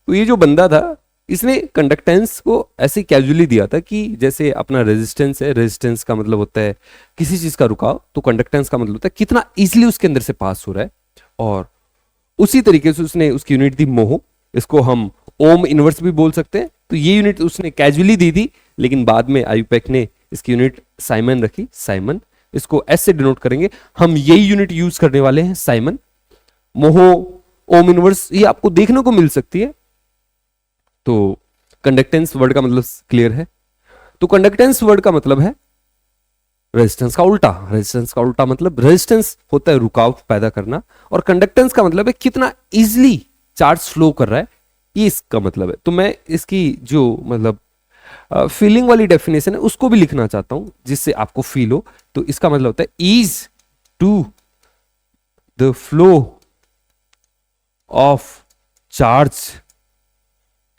तो ये जो बंदा था इसने कंडक्टेंस को ऐसे कैजुअली दिया था कि जैसे अपना रेजिस्टेंस है, रेजिस्टेंस का मतलब होता है किसी चीज का रुकाव, तो कंडक्टेंस का मतलब होता है कितना इजीली उसके अंदर से पास हो रहा है। और उसी तरीके से उसने उसकी यूनिट दी मोहो, इसको हम ओम इनवर्स भी बोल सकते हैं। तो ये यूनिट उसने कैजुअली दी थी, लेकिन बाद में आयुपेक ने इसकी यूनिट साइमन रखी, साइमन। इसको एस से डिनोट करेंगे, हम यही यूनिट यूज करने वाले हैं, साइमन। मोहो, ओम इनवर्स, ये आपको देखने को मिल सकती है। तो कंडक्टेंस वर्ड का मतलब क्लियर है। तो कंडक्टेंस वर्ड का मतलब है रेजिस्टेंस का उल्टा। रेजिस्टेंस का उल्टा मतलब रेजिस्टेंस होता है रुकाव पैदा करना, और कंडक्टेंस का मतलब है कितना इजीली चार्ज फ्लो कर रहा है, ये इसका मतलब है। तो मैं इसकी जो मतलब फीलिंग वाली डेफिनेशन है उसको भी लिखना चाहता हूं जिससे आपको फील हो। तो इसका मतलब होता है ease to the flow of charge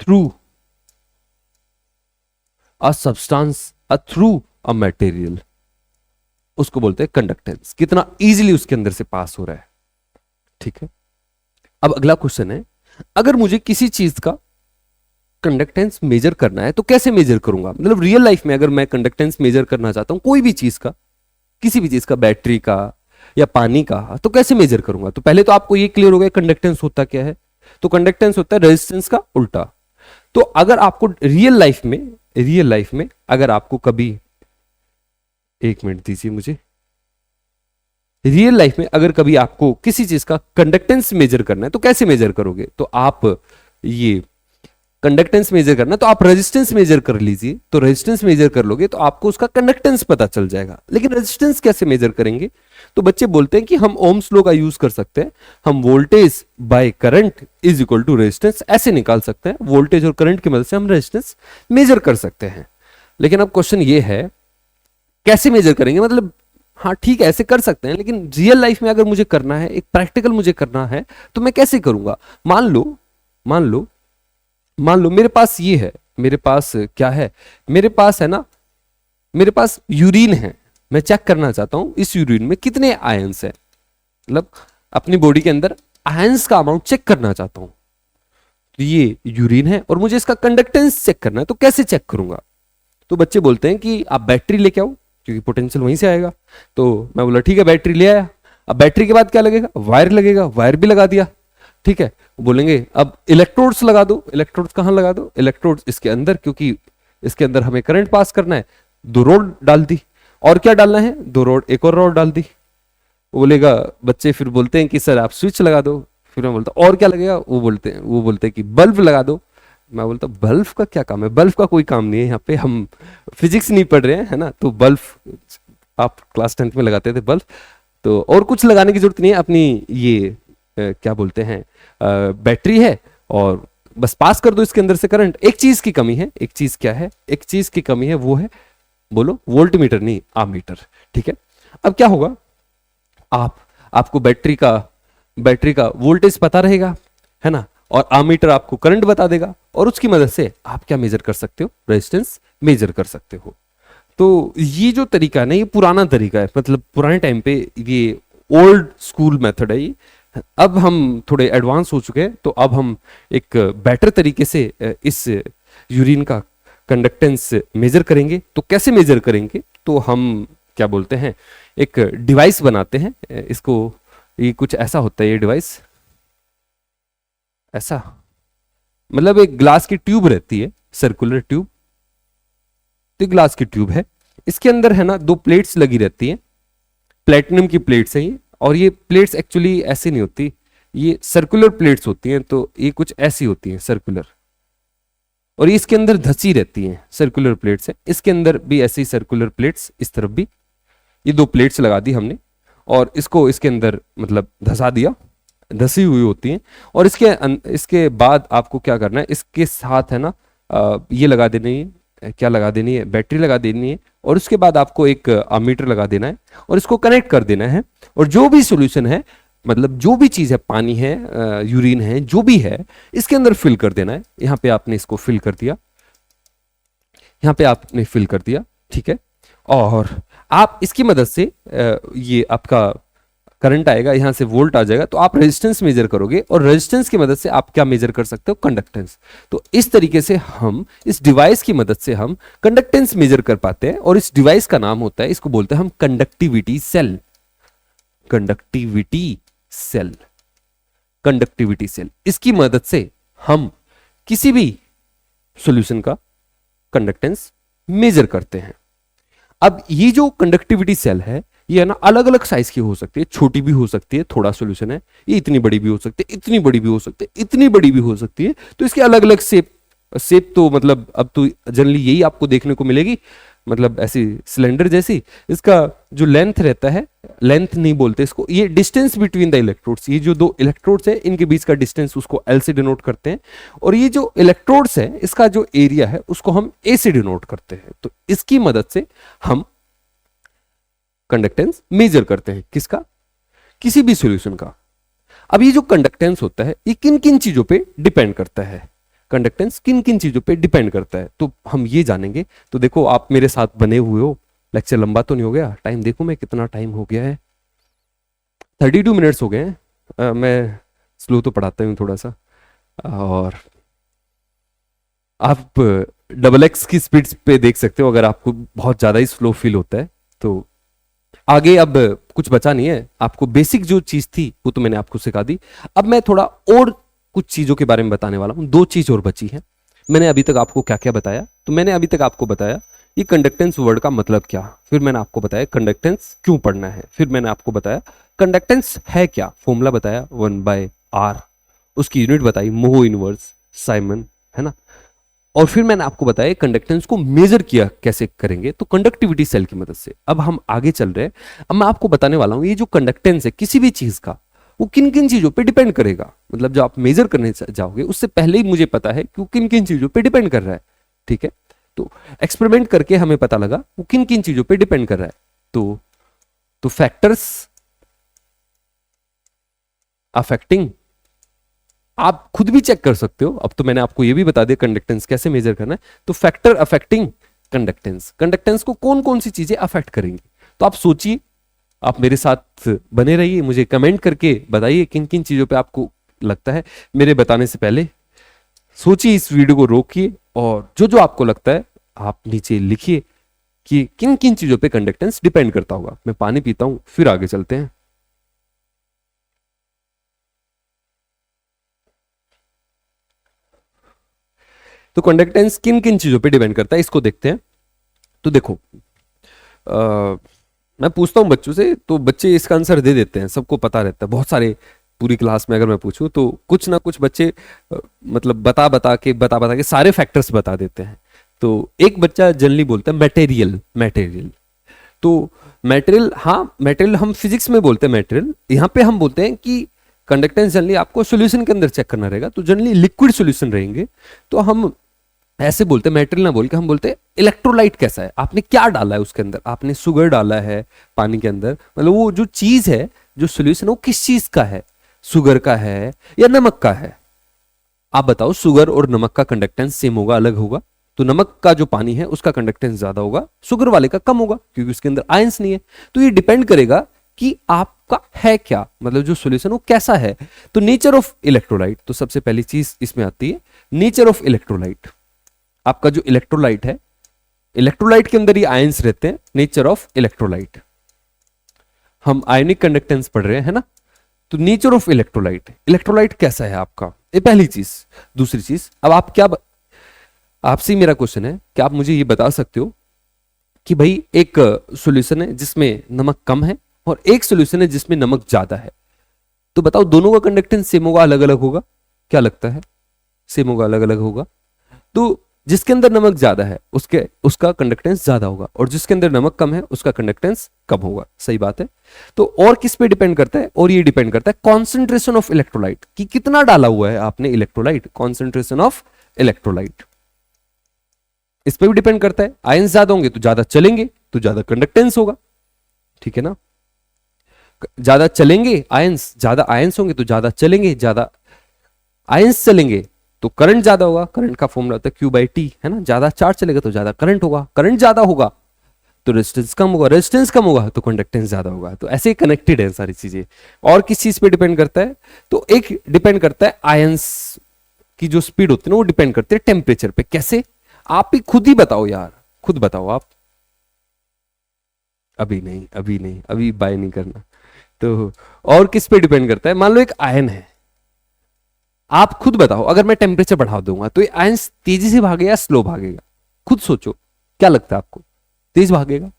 through a substance, through a material, उसको बोलते हैं कंडक्टेंस। कितना इजीली उसके अंदर से पास हो रहा है, ठीक है। अब अगला क्वेश्चन है, अगर मुझे किसी चीज का कंडक्टेंस मेजर करना है तो कैसे मेजर करूंगा। मतलब रियल लाइफ में अगर मैं कंडक्टेंस मेजर करना चाहता हूं कोई भी चीज का, किसी भी चीज का, बैटरी का या पानी का, तो कैसे मेजर करूंगा। तो पहले तो आपको ये क्लियर हो गया कंडक्टेंस होता क्या है। तो कंडक्टेंस होता है रेजिस्टेंस का उल्टा। तो अगर आपको रियल लाइफ में अगर आपको कभी, एक मिनट दीजिए मुझे, रियल लाइफ में अगर कभी आपको किसी चीज का कंडक्टेंस मेजर करना है तो कैसे मेजर करोगे। तो आप ये कंडक्टेंस मेजर करना, तो आप रेजिस्टेंस मेजर कर लीजिए, तो रेजिस्टेंस मेजर कर लोगे तो आपको उसका कंडक्टेंस पता चल जाएगा। लेकिन रेजिस्टेंस कैसे मेजर करेंगे? तो बच्चे बोलते हैं कि हम ओम्स लॉ का यूज कर सकते हैं, हम voltage by current is equal to resistance ऐसे निकाल सकते हैं, वोल्टेज और करंट की मदद से हम रेजिस्टेंस मेजर कर सकते हैं। लेकिन अब क्वेश्चन ये है कैसे मेजर करेंगे, मतलब हाँ ठीक है ऐसे कर सकते हैं, लेकिन रियल लाइफ में अगर मुझे करना है, एक प्रैक्टिकल मुझे करना है, तो मैं कैसे करूंगा? मान लो मान लो मान लो मेरे पास ये है, मेरे पास क्या है, मेरे पास है ना, मेरे पास यूरिन है, मैं चेक करना चाहता हूं इस यूरिन में कितने आयंस है, मतलब अपनी बॉडी के अंदर आयंस का अमाउंट चेक करना चाहता हूं। तो ये यूरिन है और मुझे इसका कंडक्टेंस चेक करना है, तो कैसे चेक करूंगा? तो बच्चे बोलते हैं कि आप बैटरी लेके आओ क्योंकि पोटेंशियल वहीं से आएगा। तो मैं बोला ठीक है बैटरी ले आया। अब बैटरी के बाद क्या लगेगा? वायर लगेगा, वायर भी लगा दिया। ठीक है, बोलेंगे अब इलेक्ट्रोड्स लगा दो। इलेक्ट्रोड्स कहां लगा दो? इलेक्ट्रोड्स इसके अंदर, क्योंकि इसके अंदर हमें करंट पास करना है। 2 रॉड डाल दी, और क्या डालना है? 2 रॉड, एक और रॉड डाल दी। वो बोलेगा, बच्चे फिर बोलते हैं कि सर आप स्विच लगा दो। फिर मैं बोलता और क्या लगेगा? वो बोलते हैं कि बल्ब लगा दो। मैं बोलता बल्ब का क्या काम है? बल्ब का कोई काम नहीं है, यहाँ पे हम फिजिक्स नहीं पढ़ रहे हैं, है ना। तो बल्ब आप क्लास 10th में लगाते थे बल्ब, तो और कुछ लगाने की जरूरत नहीं है। अपनी ये क्या बोलते हैं बैटरी है और बस पास कर दो इसके अंदर से करंट। एक चीज की कमी है, एक चीज क्या है? एक चीज की कमी है, वो है बोलो वोल्ट मीटर नहीं आमीटर। ठीक है, अब क्या होगा, आपको बैटरी का वोल्टेज पता रहेगा, है ना, और आमीटर आपको करंट बता देगा, और उसकी मदद से आप क्या मेजर कर सकते हो? रेजिस्टेंस मेजर कर सकते हो। तो ये जो तरीका है ना, ये पुराना तरीका है, मतलब पुराने टाइम पे ये ओल्ड स्कूल मेथड है ये। अब हम थोड़े एडवांस हो चुके हैं, तो अब हम एक बेटर तरीके से इस यूरिन का कंडक्टेंस मेजर करेंगे। तो कैसे मेजर करेंगे? तो हम क्या बोलते हैं, एक डिवाइस बनाते हैं इसको। ये कुछ ऐसा होता है, ये डिवाइस ऐसा, मतलब एक ग्लास की ट्यूब रहती है, सर्कुलर ट्यूब। तो ग्लास की ट्यूब है, इसके अंदर है ना 2 प्लेट्स लगी रहती हैं, प्लेटिनम की प्लेट्स हैं ये। और ये प्लेट्स एक्चुअली ऐसी नहीं होती, ये सर्कुलर प्लेट्स होती हैं। तो ये कुछ ऐसी होती हैं सर्कुलर, और ये इसके अंदर धसी रहती हैं, सर्कुलर प्लेट्स है। इसके अंदर भी ऐसी सर्कुलर प्लेट्स, इस तरफ भी ये 2 प्लेट्स लगा दी हमने, और इसको इसके अंदर मतलब धसा दिया, धसी हुई होती हैं। और इसके बाद आपको क्या करना है, इसके साथ है ना ये लगा देनी है, क्या लगा देनी है? बैटरी लगा देनी है। और उसके बाद आपको एक अमीटर लगा देना है और इसको कनेक्ट कर देना है। और जो भी सॉल्यूशन है, मतलब जो भी चीज है, पानी है, यूरिन है, जो भी है, इसके अंदर फिल कर देना है। यहाँ पे आपने इसको फिल कर दिया, यहाँ पे आपने फिल कर दिया। ठीक है, और आप इसकी मदद से ये आपका करंट आएगा, यहां से वोल्ट आ जाएगा, तो आप रेजिस्टेंस मेजर करोगे, और रेजिस्टेंस की मदद से आप क्या मेजर कर सकते हो? कंडक्टेंस। तो इस तरीके से हम इस डिवाइस की मदद से हम कंडक्टेंस मेजर कर पाते हैं। और इस डिवाइस का नाम होता है, इसको बोलते हैं हम conductivity cell. Conductivity cell, conductivity cell. इसकी मदद से हम किसी भी सॉल्यूशन का कंडक्टेंस मेजर करते हैं। अब ये जो कंडक्टिविटी सेल है, ये है ना अलग अलग साइज की हो सकती है, छोटी भी हो सकती है, थोड़ा सॉल्यूशन है, ये इतनी बड़ी भी हो सकती है, इतनी बड़ी भी हो सकती है, इतनी बड़ी भी हो सकती है। तो इसके अलग अलग शेप तो मतलब अब तो जनरली यही आपको देखने को मिलेगी, मतलब ऐसी सिलेंडर जैसी। इसका जो लेंथ रहता है, लेंथ नहीं बोलते इसको, ये डिस्टेंस बिटवीन द इलेक्ट्रोड्स, ये जो 2 इलेक्ट्रोड्स है इनके बीच का डिस्टेंस, उसको एल से डिनोट करते हैं। और ये जो इलेक्ट्रोड्स है, इसका जो एरिया है, उसको हम ए से डिनोट करते हैं। तो इसकी मदद से हम कंडक्टेंस मेजर करते हैं, किसका? किसी भी सॉल्यूशन का। अब ये जो कंडक्टेंस होता है, ये किन किन चीजों पे डिपेंड करता है? कंडक्टेंस किन किन चीजों पे डिपेंड करता है, तो हम ये जानेंगे। तो देखो आप मेरे साथ बने हुए हो, लेक्चर लंबा तो नहीं हो गया? टाइम देखो मैं कितना टाइम हो गया है, 32 मिनट्स हो गए हैं। मैं स्लो तो पढ़ाता हूँ थोड़ा सा, और आप XX की स्पीड पे देख सकते हो अगर आपको बहुत ज्यादा ही स्लो फील होता है। तो आगे अब कुछ बचा नहीं है, आपको बेसिक जो चीज थी वो तो मैंने आपको सिखा दी। अब मैं थोड़ा और कुछ चीजों के बारे में बताने वाला हूं। 2 चीज और बची है। मैंने अभी तक आपको क्या क्या बताया? तो मैंने अभी तक आपको बताया ये कंडक्टेंस वर्ड का मतलब क्या, फिर मैंने आपको बताया कंडक्टेंस क्यों पढ़ना है, फिर मैंने आपको बताया कंडक्टेंस है क्या, फॉर्मूला बताया 1/r, उसकी यूनिट बताई मोह इनवर्स साइमन, है ना। और फिर मैंने आपको बताया कंडक्टेंस को मेजर किया कैसे करेंगे, तो कंडक्टिविटी सेल की मदद से। अब हम आगे चल रहे हैं, अब मैं आपको बताने वाला हूं ये जो कंडक्टेंस है किसी भी चीज का, वो किन किन चीजों पे डिपेंड करेगा। मतलब जो आप मेजर करने जाओगे उससे पहले ही मुझे पता है कि वो किन किन चीजों पे डिपेंड कर रहा है, ठीक है। तो एक्सपेरिमेंट करके हमें पता लगा वो किन किन चीजों पे डिपेंड कर रहा है। तो फैक्टर्स अफेक्टिंग, आप खुद भी चेक कर सकते हो, अब तो मैंने आपको ये भी बता दिया कंडक्टेंस कैसे मेजर करना है। तो फैक्टर अफेक्टिंग कंडक्टेंस, कंडक्टेंस को कौन कौन सी चीजें अफेक्ट करेंगी। तो आप सोचिए, आप मेरे साथ बने रहिए, मुझे कमेंट करके बताइए किन किन चीजों पे आपको लगता है। मेरे बताने से पहले सोचिए, इस वीडियो को रोकिए और जो जो आपको लगता है आप नीचे लिखिए कि किन किन चीजों पे कंडक्टेंस डिपेंड करता होगा। मैं पानी पीता हूं, फिर आगे चलते हैं। तो कंडक्टेंस किन किन चीजों पे डिपेंड करता है इसको देखते हैं। तो देखो, मैं पूछता हूं बच्चों से तो बच्चे इसका आंसर दे देते हैं, सबको पता रहता है। बहुत सारे, पूरी क्लास में अगर मैं पूछूं तो कुछ ना कुछ बच्चे मतलब बता बता के सारे फैक्टर्स बता देते हैं। तो एक बच्चा जनरली बोलता है मटेरियल मटेरियल। तो मटेरियल, हाँ मटेरियल हम फिजिक्स में बोलते हैं मटेरियल, यहाँ पे हम बोलते हैं कि कंडक्टेंस जनरली आपको सॉल्यूशन के अंदर चेक करना रहेगा, तो जनरली लिक्विड सॉल्यूशन रहेंगे। तो हम ऐसे बोलते हैं मटेरियल ना बोल के हम बोलते हैं इलेक्ट्रोलाइट कैसा है, आपने क्या डाला है उसके अंदर, आपने शुगर डाला है पानी के अंदर, मतलब वो जो चीज है जो सॉल्यूशन है वो किस चीज का है, शुगर का है या नमक का है। आप बताओ, शुगर और नमक का कंडक्टेंस सेम होगा अलग होगा। तो नमक का जो पानी है उसका कंडक्टेंस ज्यादा होगा, शुगर वाले का कम होगा क्योंकि उसके अंदर आयंस नहीं है। तो ये डिपेंड करेगा कि आपका है क्या, मतलब जो सॉल्यूशन वो कैसा है। तो नेचर ऑफ इलेक्ट्रोलाइट, तो सबसे पहली चीज इसमें आती है नेचर ऑफ इलेक्ट्रोलाइट। आपका जो इलेक्ट्रोलाइट है, इलेक्ट्रोलाइट के अंदर ही आयंस रहते हैं। नेचर ऑफ इलेक्ट्रोलाइट, हम आयनिक कंडक्टेंस पढ़ रहे हैं, है ना। तो नेचर ऑफ इलेक्ट्रोलाइट, इलेक्ट्रोलाइट कैसा है आपका, ये पहली चीज। दूसरी चीज, अब आप क्या, आपसे मेरा क्वेश्चन है कि आप मुझे ये बता सकते हो कि भाई एक सॉल्यूशन है जिसमें नमक कम है और एक सॉल्यूशन है जिसमें नमक ज्यादा है, तो बताओ दोनों का कंडक्टेंस सेम होगा अलग अलग होगा, क्या लगता है, सेम होगा अलग अलग होगा। तो जिसके अंदर नमक ज्यादा है उसका कंडक्टेंस ज्यादा होगा और जिसके अंदर नमक कम है उसका कंडक्टेंस कम होगा, सही बात है। तो और किस पे डिपेंड करता है, और ये डिपेंड करता है कॉन्सेंट्रेशन ऑफ इलेक्ट्रोलाइट, कि कितना डाला हुआ है आपने इलेक्ट्रोलाइट, कॉन्सेंट्रेशन ऑफ इलेक्ट्रोलाइट इस पे भी डिपेंड करता है। आयंस ज्यादा होंगे तो ज्यादा चलेंगे तो ज्यादा कंडक्टेंस होगा, ठीक है ना। ज्यादा चलेंगे आयंस, ज्यादा आयंस होंगे तो ज्यादा चलेंगे, ज्यादा आयंस चलेंगे तो करंट ज्यादा होगा, करंट का फॉर्मूला होता है Q/T, है ना। ज्यादा चार्ज चलेगा तो ज्यादा करंट होगा, करंट ज्यादा होगा तो रेजिस्टेंस कम होगा, रेजिस्टेंस कम होगा तो कंडक्टेंस ज्यादा होगा। तो ऐसे कनेक्टेड है सारी चीजें। और किस चीज पे डिपेंड करता है, तो एक डिपेंड करता है आयंस की जो स्पीड होती है ना वो डिपेंड करती है टेम्परेचर पे। कैसे, आप ही खुद ही बताओ यार, खुद बताओ आप। अभी नहीं, अभी नहीं, अभी बाय नहीं करना। तो और किस पे डिपेंड करता है, मान लो एक आयन है, आप खुद बताओ अगर मैं टेम्परेचर बढ़ा दूंगा तो ये आयन तेजी से भागेगा या स्लो भागेगा, खुद सोचो क्या लगता है आपको, तेज भागेगा।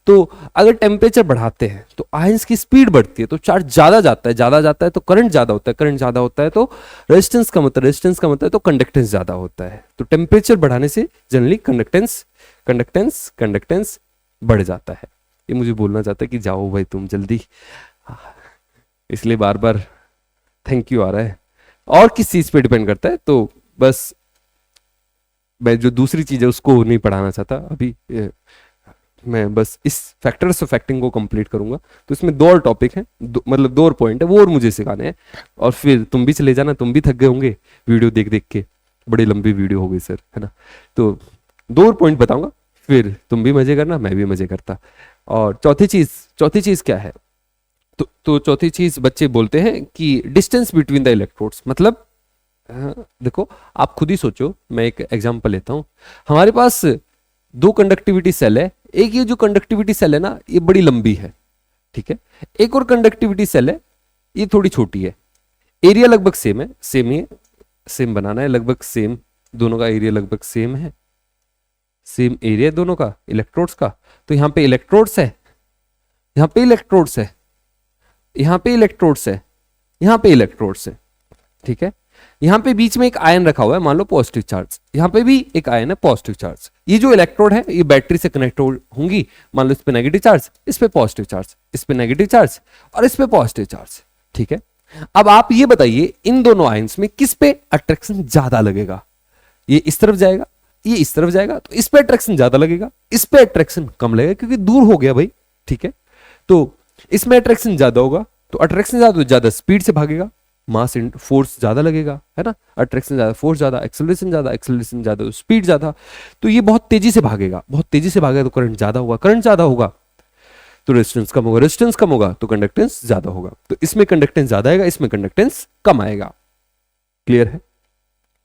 तो अगर टेम्परेचर बढ़ाते हैं तो आयंस की स्पीड बढ़ती है तो चार्ज ज्यादा जाता है, ज्यादा जाता है तो करंट ज्यादा होता है, करंट ज्यादा होता है तो रेजिस्टेंस कम होता है, रेजिस्टेंस कम होता है तो कंडक्टेंस ज्यादा होता है। तो टेम्परेचर बढ़ाने से जनरली कंडक्टेंस कंडक्टेंस कंडक्टेंस बढ़ जाता है। ये मुझे बोलना चाहता है कि जाओ भाई तुम जल्दी, इसलिए बार बार थैंक यू आ रहा है। और किस चीज पे डिपेंड करता है, तो बस मैं जो दूसरी चीज है उसको नहीं पढ़ाना चाहता अभी, मैं बस इस फैक्टर्स ऑफ फैक्टिंग को कंप्लीट करूंगा। तो इसमें दो और टॉपिक हैं, मतलब दो और पॉइंट है, वो और मुझे सिखाने हैं। और फिर तुम भी चले जाना, तुम भी थक गए होंगे वीडियो देख देख के, बड़ी लंबी वीडियो हो गई सर, है ना। तो दो और पॉइंट बताऊंगा, फिर तुम भी मजे करना मैं भी मजे करता। और चौथी चीज क्या है, तो चौथी चीज बच्चे बोलते हैं कि डिस्टेंस बिटवीन द इलेक्ट्रोड्स, मतलब देखो आप खुद ही सोचो, मैं एक एग्जांपल लेता हूं। हमारे पास दो कंडक्टिविटी सेल है, एक ये जो कंडक्टिविटी सेल है ना ये बड़ी लंबी है, ठीक है। एक और कंडक्टिविटी सेल है, ये थोड़ी छोटी है, एरिया लगभग सेम है, सेम ही है, सेम बनाना है, लगभग सेम, दोनों का एरिया लगभग सेम है, सेम एरिया दोनों का इलेक्ट्रोड्स का। तो यहां पे इलेक्ट्रोड्स है, यहां पे इलेक्ट्रोड्स है, यहां पे इलेक्ट्रोड्स है, यहां पे इलेक्ट्रोड्स है, ठीक है। यहाँ पे बीच में एक आयन रखा हुआ है, मान लो पॉजिटिव चार्ज, यहाँ पे भी एक आयन है पॉजिटिव चार्ज। ये जो इलेक्ट्रोड है ये बैटरी से कनेक्ट होंगी, मान लो इस पे नेगेटिव चार्ज, इस पे पॉजिटिव चार्ज, इस पे नेगेटिव चार्ज और इस पे पॉजिटिव चार्ज। ठीक है, अब आप ये बताइए इन दोनों आयन्स में किस पे अट्रैक्शन ज्यादा लगेगा? ये इस तरफ जाएगा, ये इस तरफ जाएगा, तो इस पे अट्रैक्शन ज्यादा लगेगा, इस पे अट्रैक्शन कम लगेगा क्योंकि दूर हो गया भाई। ठीक है, तो इसमें अट्रैक्शन ज्यादा होगा, तो अट्रैक्शन ज्यादा तो ज्यादा स्पीड से भागेगा, मास फोर्स ज्यादा लगेगा, है ना, अट्रैक्शन ज्यादा फोर्स ज्यादा, एक्सेलरेशन ज्यादा स्पीड ज्यादा, तो ये बहुत तेजी से भागेगा, बहुत तेजी से भागेगा तो करंट ज्यादा होगा, करंट ज्यादा होगा तो रेजिस्टेंस कम होगा, रेजिस्टेंस कम होगा तो कंडक्टेंस ज्यादा होगा, तो इसमें कंडक्टेंस ज्यादा आएगा, इसमें कंडक्टेंस कम आएगा। क्लियर है?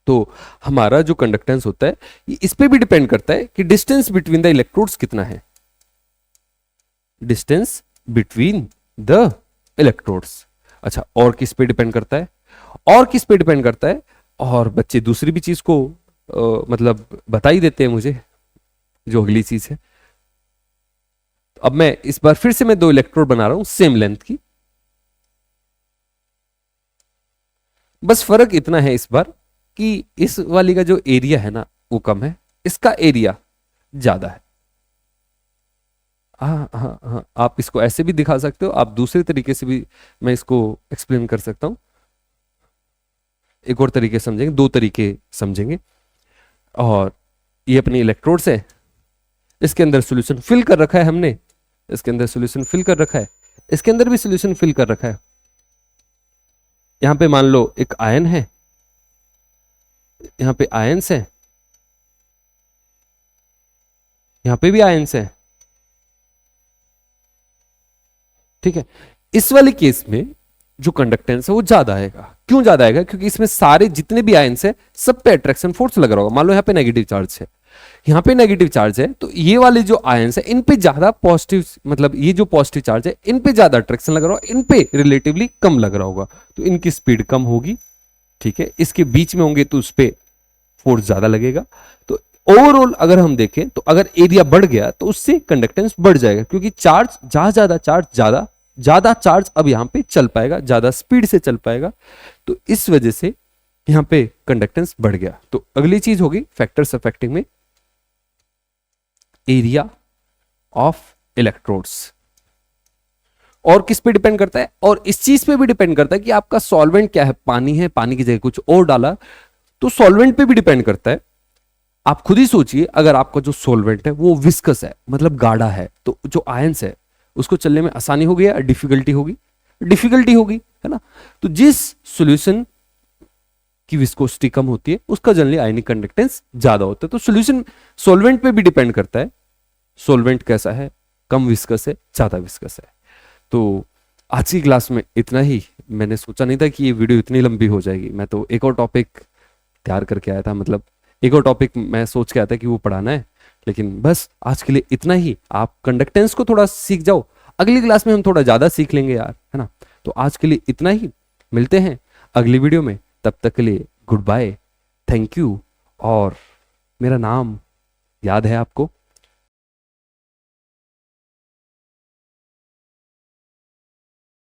तो हमारा जो कंडक्टेंस होता है ये इस पे भी डिपेंड करता है कि डिस्टेंस बिटवीन द इलेक्ट्रोड्स कितना है, डिस्टेंस बिटवीन द इलेक्ट्रोड्स। अच्छा, और किस पे डिपेंड करता है? और किस पे डिपेंड करता है? और बच्चे दूसरी भी चीज को मतलब बता ही देते हैं मुझे, जो अगली चीज है। अब मैं इस बार फिर से मैं दो इलेक्ट्रोड बना रहा हूं सेम लेंथ की, बस फर्क इतना है इस बार कि इस वाली का जो एरिया है ना वो कम है, इसका एरिया ज्यादा है। हाँ हाँ हाँ, आप इसको ऐसे भी दिखा सकते हो, आप दूसरे तरीके से भी मैं इसको एक्सप्लेन कर सकता हूं, एक और तरीके समझेंगे, दो तरीके समझेंगे। और ये अपनी इलेक्ट्रोड्स है, इसके अंदर सॉल्यूशन फिल कर रखा है हमने, इसके अंदर सॉल्यूशन फिल कर रखा है, इसके अंदर भी सॉल्यूशन फिल कर रखा है। यहां पे मान लो एक आयन है, यहां पे आयंस है, यहां पे भी आयंस है। ठीक है, इस वाले केस में जो कंडक्टेंस है वो ज्यादा आएगा। क्यों ज्यादा आएगा? क्योंकि इसमें सारे जितने भी आयंस है सब पे अट्रैक्शन फोर्स लग रहा होगा। मान लो यहाँ पे नेगेटिव चार्ज है, यहाँ पे नेगेटिव चार्ज है, तो ये वाले जो आयंस है इन पे ज्यादा पॉजिटिव, मतलब ये जो पॉजिटिव चार्ज है इन पे ज्यादा अट्रैक्शन लग रहा होगा, इन पे रिलेटिवली कम लग रहा होगा, तो इनकी स्पीड कम होगी। ठीक है, इसके बीच में होंगे तो उस पे फोर्स ज्यादा लगेगा। तो ओवरऑल अगर हम देखें तो अगर एरिया बढ़ गया तो उससे कंडक्टेंस बढ़ जाएगा, क्योंकि चार्ज जहां ज्यादा चार्ज ज्यादा ज्यादा चार्ज अब यहां पे चल पाएगा, ज्यादा स्पीड से चल पाएगा, तो इस वजह से यहां पे कंडक्टेंस बढ़ गया। तो अगली चीज होगी फैक्टर्स अफेक्टिंग में एरिया ऑफ इलेक्ट्रोड्स। और किस पे डिपेंड करता है? और इस चीज पे भी डिपेंड करता है कि आपका सॉल्वेंट क्या है, पानी है, पानी की जगह कुछ और डाला, तो सॉल्वेंट पे भी डिपेंड करता है। आप खुद ही सोचिए, अगर आपका जो सॉल्वेंट है वो विस्कस है, मतलब गाढ़ा है, तो जो आयंस है उसको चलने में आसानी होगी या डिफिकल्टी होगी? डिफिकल्टी होगी, है ना। तो जिस सॉल्यूशन की विस्कोसिटी कम होती है उसका जनरली आयनिक कंडक्टेंस ज्यादा होता है। तो सॉल्यूशन सॉल्वेंट पे भी डिपेंड करता है, सॉल्वेंट कैसा है, कम विस्कस है, ज्यादा विस्कस है। तो आज की क्लास में इतना ही। मैंने सोचा नहीं था कि ये वीडियो इतनी लंबी हो जाएगी, मैं तो एक और टॉपिक तैयार करके आया था, मतलब एक और टॉपिक मैं सोच के आया था कि वो पढ़ाना है, लेकिन बस आज के लिए इतना ही। आप कंडक्टेंस को थोड़ा सीख जाओ, अगली क्लास में हम थोड़ा ज्यादा सीख लेंगे यार, है ना। तो आज के लिए इतना ही, मिलते हैं अगली वीडियो में, तब तक के लिए गुड बाय, थैंक यू। और मेरा नाम याद है आपको?